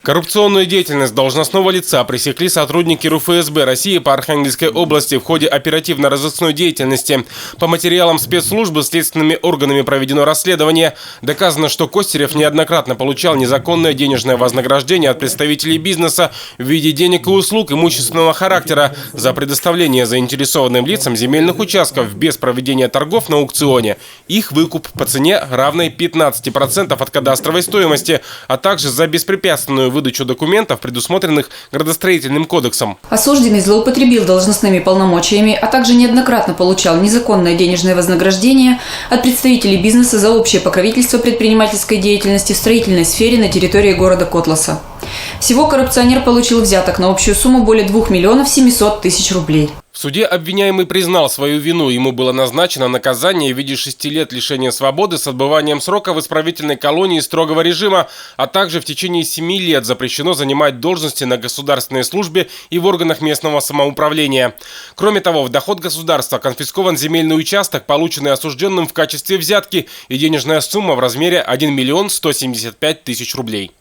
Коррупционную деятельность должностного лица пресекли сотрудники РУФСБ России по Архангельской области в ходе оперативно-розыскной деятельности. По материалам спецслужбы следственными органами проведено расследование. Доказано, что Костерев неоднократно получал незаконное денежное вознаграждение от представителей бизнеса в виде денег и услуг имущественного характера за предоставление заинтересованным лицам земельных участков без проведения торгов на аукционе. Их выкуп по цене, равной 15% от кадастровой стоимости, а также за беспрепятственную выдачу документов, предусмотренных градостроительным кодексом. Осужденный злоупотребил должностными полномочиями, а также неоднократно получал незаконное денежное вознаграждение от представителей бизнеса за общее покровительство предпринимательской деятельности в строительной сфере на территории города Котласа. Всего коррупционер получил взяток на общую сумму более 2 миллионов 700 тысяч рублей. В суде обвиняемый признал свою вину. Ему было назначено наказание в виде 6 лет лишения свободы с отбыванием срока в исправительной колонии строгого режима, а также в течение 7 лет запрещено занимать должности на государственной службе и в органах местного самоуправления. Кроме того, в доход государства конфискован земельный участок, полученный осужденным в качестве взятки, и денежная сумма в размере 1 миллион 175 тысяч рублей.